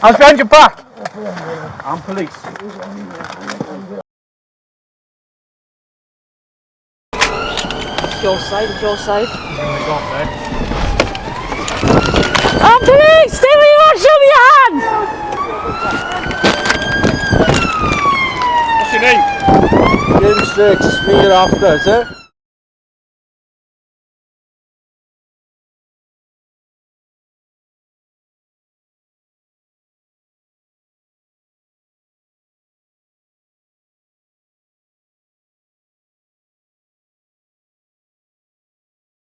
Hands behind your back. I'm police. Your side. I'm police! Stay where you are, show me your hands! What's your name? James Strakes, it's me you're after, is it?